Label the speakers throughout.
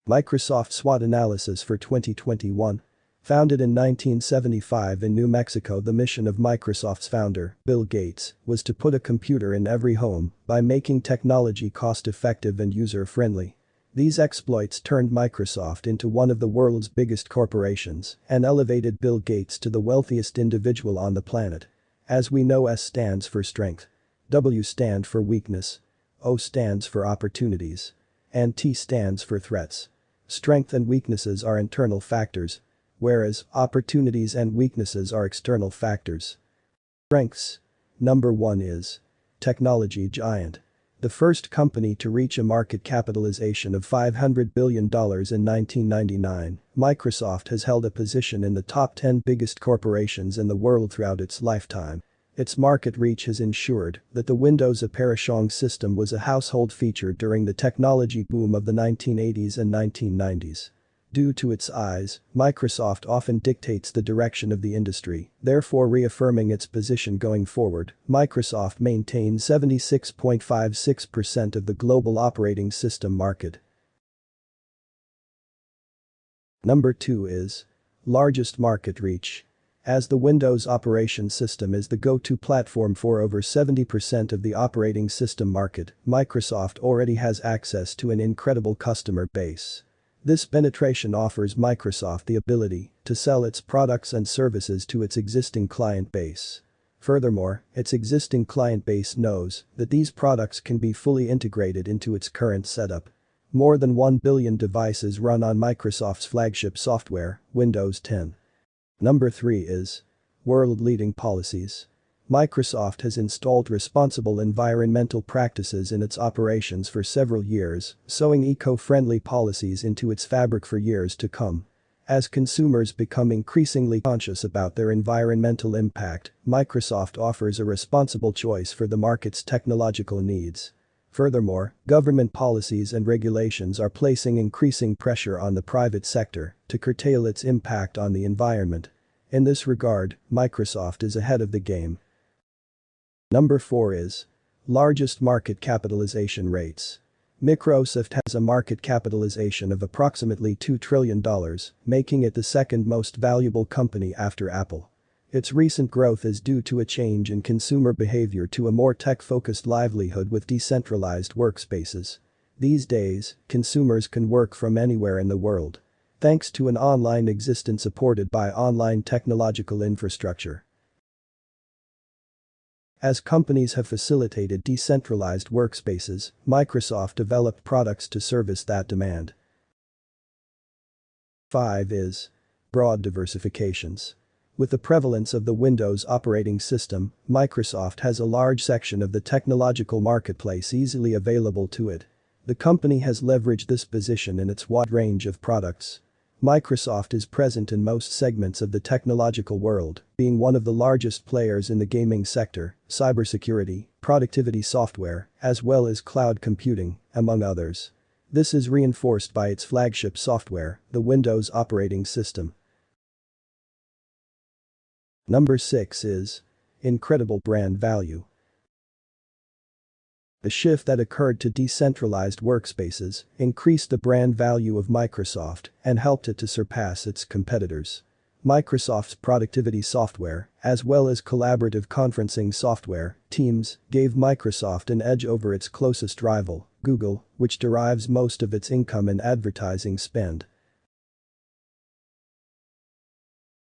Speaker 1: Microsoft SWOT Analysis for 2021. Founded in 1975 in New Mexico, the mission of Microsoft's founder, Bill Gates, was to put a computer in every home by making technology cost-effective and user-friendly. These exploits turned Microsoft into one of the world's biggest corporations and elevated Bill Gates to the wealthiest individual on the planet. As we know, S stands for strength, W stands for weakness, O stands for opportunities, and T stands for threats. Strength and weaknesses are internal factors, whereas opportunities and weaknesses are external factors. Strengths. Number 1 is technology giant. The first company to reach a market capitalization of $500 billion in 1999, Microsoft has held a position in the top 10 biggest corporations in the world throughout its lifetime. Its market reach has ensured that the Windows operating system was a household feature during the technology boom of the 1980s and 1990s. Due to its size, Microsoft often dictates the direction of the industry, therefore reaffirming its position going forward. Microsoft maintains 76.56% of the global operating system market. Number 2 is largest market reach. As the Windows operation system is the go-to platform for over 70% of the operating system market, Microsoft already has access to an incredible customer base. This penetration offers Microsoft the ability to sell its products and services to its existing client base. Furthermore, its existing client base knows that these products can be fully integrated into its current setup. More than 1 billion devices run on Microsoft's flagship software, Windows 10. Number 3 is world-leading policies. Microsoft has installed responsible environmental practices in its operations for several years, sewing eco-friendly policies into its fabric for years to come. As consumers become increasingly conscious about their environmental impact, Microsoft offers a responsible choice for the market's technological needs. Furthermore, government policies and regulations are placing increasing pressure on the private sector to curtail its impact on the environment. In this regard, Microsoft is ahead of the game. Number 4 is largest market capitalization rates. Microsoft has a market capitalization of approximately $2 trillion, making it the second most valuable company after Apple. Its recent growth is due to a change in consumer behavior to a more tech-focused livelihood with decentralized workspaces. These days, consumers can work from anywhere in the world, thanks to an online existence supported by online technological infrastructure. As companies have facilitated decentralized workspaces, Microsoft developed products to service that demand. 5 is broad diversifications. With the prevalence of the Windows operating system, Microsoft has a large section of the technological marketplace easily available to it. The company has leveraged this position in its wide range of products. Microsoft is present in most segments of the technological world, being one of the largest players in the gaming sector, cybersecurity, productivity software, as well as cloud computing, among others. This is reinforced by its flagship software, the Windows operating system. Number 6 is incredible brand value. The shift that occurred to decentralized workspaces increased the brand value of Microsoft and helped it to surpass its competitors. Microsoft's productivity software, as well as collaborative conferencing software, Teams, gave Microsoft an edge over its closest rival, Google, which derives most of its income in advertising spend.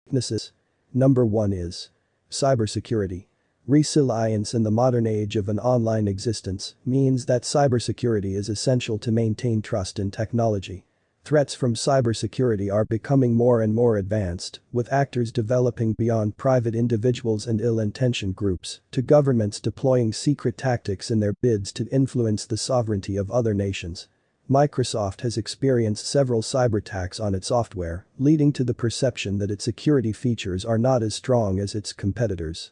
Speaker 1: Weaknesses. Number 1 is cybersecurity. Resilience in the modern age of an online existence means that cybersecurity is essential to maintain trust in technology. Threats from cybersecurity are becoming more and more advanced, with actors developing beyond private individuals and ill-intentioned groups to governments deploying secret tactics in their bids to influence the sovereignty of other nations. Microsoft has experienced several cyberattacks on its software, leading to the perception that its security features are not as strong as its competitors.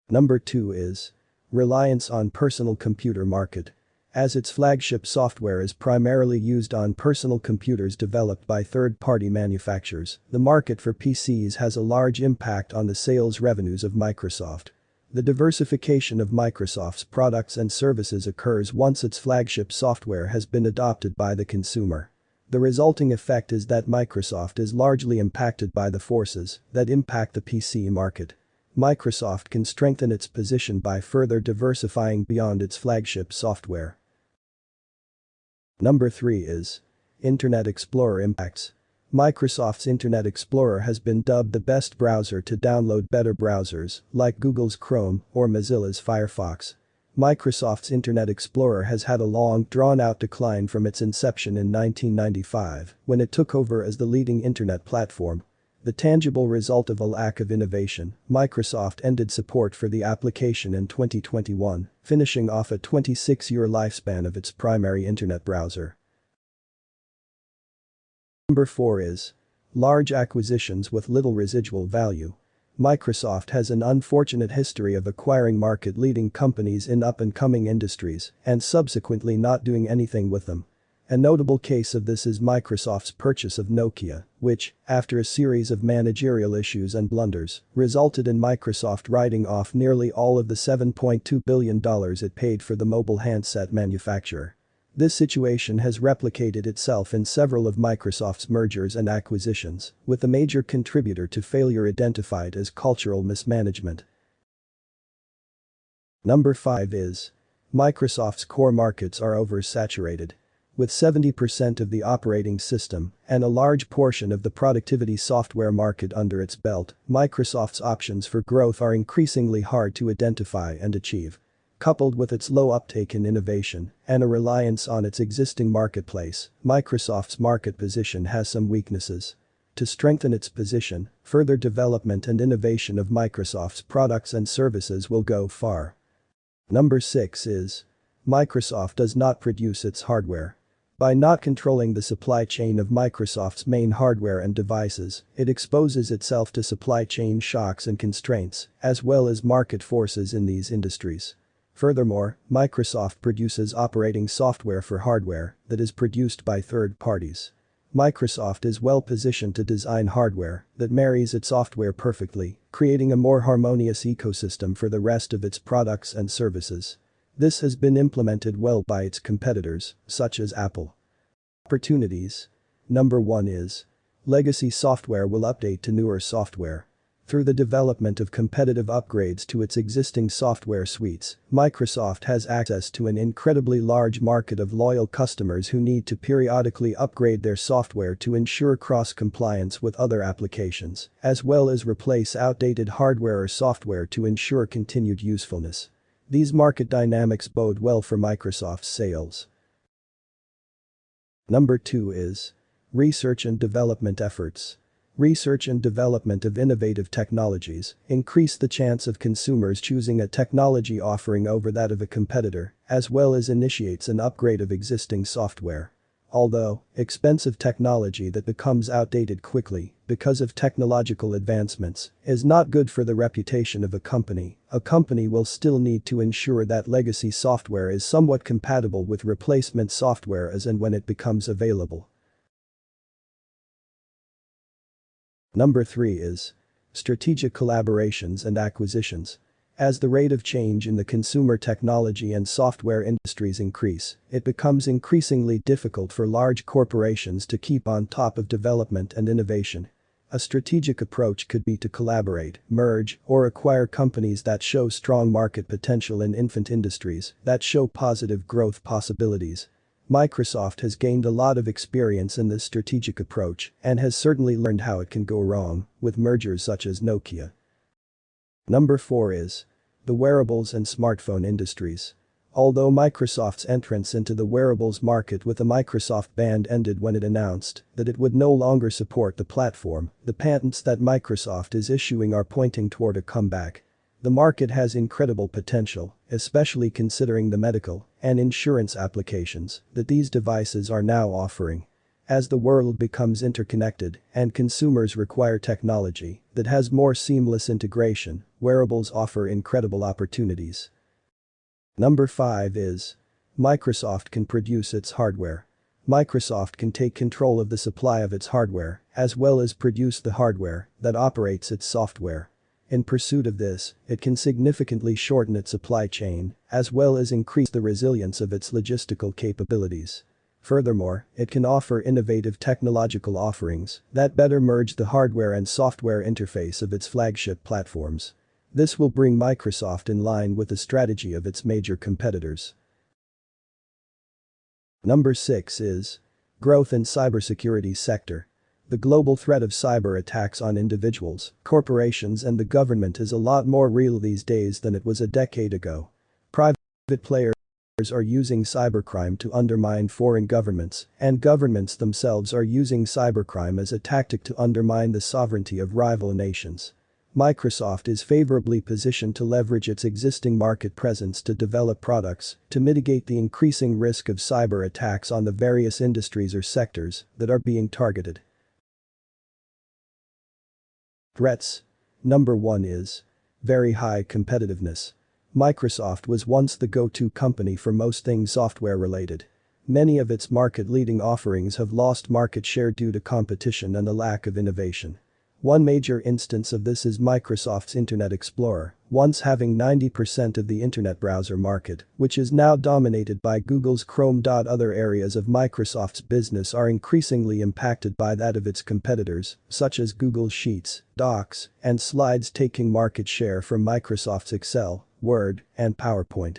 Speaker 1: Number 2 is reliance on personal computer market. As its flagship software is primarily used on personal computers developed by third-party manufacturers, the market for PCs has a large impact on the sales revenues of Microsoft. The diversification of Microsoft's products and services occurs once its flagship software has been adopted by the consumer. The resulting effect is that Microsoft is largely impacted by the forces that impact the PC market. Microsoft can strengthen its position by further diversifying beyond its flagship software. Number 3 is Internet Explorer impacts. Microsoft's Internet Explorer has been dubbed the best browser to download better browsers, like Google's Chrome or Mozilla's Firefox. Microsoft's Internet Explorer has had a long, drawn-out decline from its inception in 1995, when it took over as the leading internet platform. The tangible result of a lack of innovation, Microsoft ended support for the application in 2021, finishing off a 26-year lifespan of its primary internet browser. Number 4 is large acquisitions with little residual value. Microsoft has an unfortunate history of acquiring market-leading companies in up-and-coming industries and subsequently not doing anything with them. A notable case of this is Microsoft's purchase of Nokia, which, after a series of managerial issues and blunders, resulted in Microsoft writing off nearly all of the $7.2 billion it paid for the mobile handset manufacturer. This situation has replicated itself in several of Microsoft's mergers and acquisitions, with the major contributor to failure identified as cultural mismanagement. Number 5 is Microsoft's core markets are oversaturated. With 70% of the operating system and a large portion of the productivity software market under its belt, Microsoft's options for growth are increasingly hard to identify and achieve. Coupled with its low uptake in innovation and a reliance on its existing marketplace, Microsoft's market position has some weaknesses. To strengthen its position, further development and innovation of Microsoft's products and services will go far. Number 6 is Microsoft does not produce its hardware. By not controlling the supply chain of Microsoft's main hardware and devices, it exposes itself to supply chain shocks and constraints, as well as market forces in these industries. Furthermore, Microsoft produces operating software for hardware that is produced by third parties. Microsoft is well positioned to design hardware that marries its software perfectly, creating a more harmonious ecosystem for the rest of its products and services. This has been implemented well by its competitors, such as Apple. Opportunities. Number 1 is legacy software will update to newer software. Through the development of competitive upgrades to its existing software suites, Microsoft has access to an incredibly large market of loyal customers who need to periodically upgrade their software to ensure cross-compliance with other applications, as well as replace outdated hardware or software to ensure continued usefulness. These market dynamics bode well for Microsoft's sales. Number 2 is research and development efforts. Research and development of innovative technologies increase the chance of consumers choosing a technology offering over that of a competitor, as well as initiates an upgrade of existing software. Although expensive technology that becomes outdated quickly because of technological advancements is not good for the reputation of a company will still need to ensure that legacy software is somewhat compatible with replacement software as and when it becomes available. Number 3 is strategic collaborations and acquisitions. As the rate of change in the consumer technology and software industries increase, it becomes increasingly difficult for large corporations to keep on top of development and innovation. A strategic approach could be to collaborate, merge, or acquire companies that show strong market potential in infant industries that show positive growth possibilities. Microsoft has gained a lot of experience in this strategic approach and has certainly learned how it can go wrong with mergers such as Nokia. Number 4 is the wearables and smartphone industries. Although Microsoft's entrance into the wearables market with the Microsoft Band ended when it announced that it would no longer support the platform, the patents that Microsoft is issuing are pointing toward a comeback. The market has incredible potential, especially considering the medical and insurance applications that these devices are now offering. As the world becomes interconnected and consumers require technology that has more seamless integration, wearables offer incredible opportunities. Number 5 is Microsoft can produce its hardware. Microsoft can take control of the supply of its hardware as well as produce the hardware that operates its software. In pursuit of this, it can significantly shorten its supply chain, as well as increase the resilience of its logistical capabilities. Furthermore, it can offer innovative technological offerings that better merge the hardware and software interface of its flagship platforms. This will bring Microsoft in line with the strategy of its major competitors. Number 6 is growth in cybersecurity sector. The global threat of cyber attacks on individuals, corporations and the government is a lot more real these days than it was a decade ago. Private players are using cybercrime to undermine foreign governments, and governments themselves are using cybercrime as a tactic to undermine the sovereignty of rival nations. Microsoft is favorably positioned to leverage its existing market presence to develop products to mitigate the increasing risk of cyber attacks on the various industries or sectors that are being targeted. Threats. Number 1 is very high competitiveness. Microsoft was once the go-to company for most things software related. Many of its market-leading offerings have lost market share due to competition and a lack of innovation. One major instance of this is Microsoft's Internet Explorer, once having 90% of the internet browser market, which is now dominated by Google's Chrome. Other areas of Microsoft's business are increasingly impacted by that of its competitors, such as Google Sheets, Docs, and Slides taking market share from Microsoft's Excel, Word, and PowerPoint.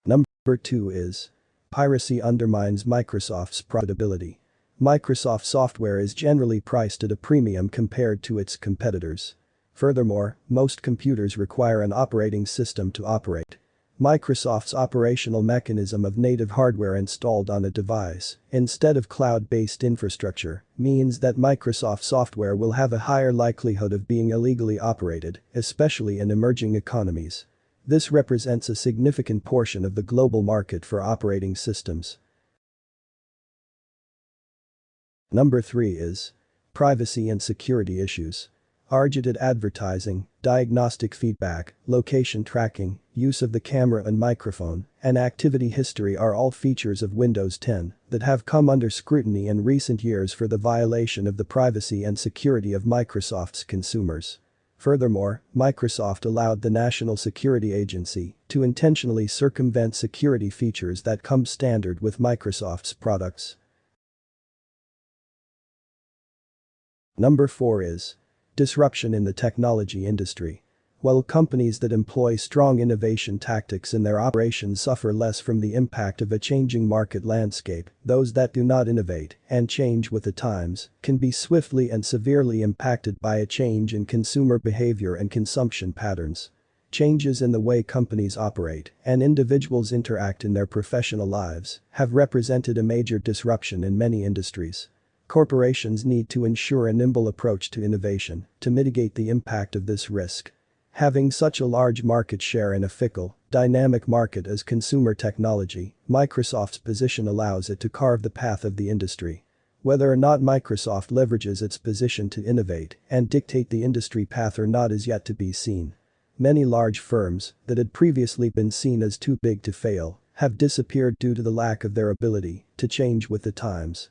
Speaker 1: Number 2 is piracy undermines Microsoft's profitability. Microsoft software is generally priced at a premium compared to its competitors. Furthermore, most computers require an operating system to operate. Microsoft's operational mechanism of native hardware installed on a device, instead of cloud-based infrastructure, means that Microsoft software will have a higher likelihood of being illegally operated, especially in emerging economies. This represents a significant portion of the global market for operating systems. Number 3 is privacy and security issues. Targeted advertising, diagnostic feedback, location tracking, use of the camera and microphone, and activity history are all features of Windows 10 that have come under scrutiny in recent years for the violation of the privacy and security of Microsoft's consumers. Furthermore, Microsoft allowed the National Security Agency to intentionally circumvent security features that come standard with Microsoft's products. Number 4 is disruption in the technology industry. While companies that employ strong innovation tactics in their operations suffer less from the impact of a changing market landscape, those that do not innovate and change with the times can be swiftly and severely impacted by a change in consumer behavior and consumption patterns. Changes in the way companies operate and individuals interact in their professional lives have represented a major disruption in many industries. Corporations need to ensure a nimble approach to innovation to mitigate the impact of this risk. Having such a large market share in a fickle, dynamic market as consumer technology, Microsoft's position allows it to carve the path of the industry. Whether or not Microsoft leverages its position to innovate and dictate the industry path or not is yet to be seen. Many large firms that had previously been seen as too big to fail have disappeared due to the lack of their ability to change with the times.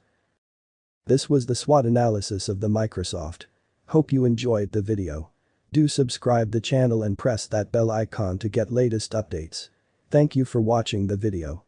Speaker 1: This was the SWOT analysis of the Microsoft. Hope you enjoyed the video. Do subscribe the channel and press that bell icon to get latest updates. Thank you for watching the video.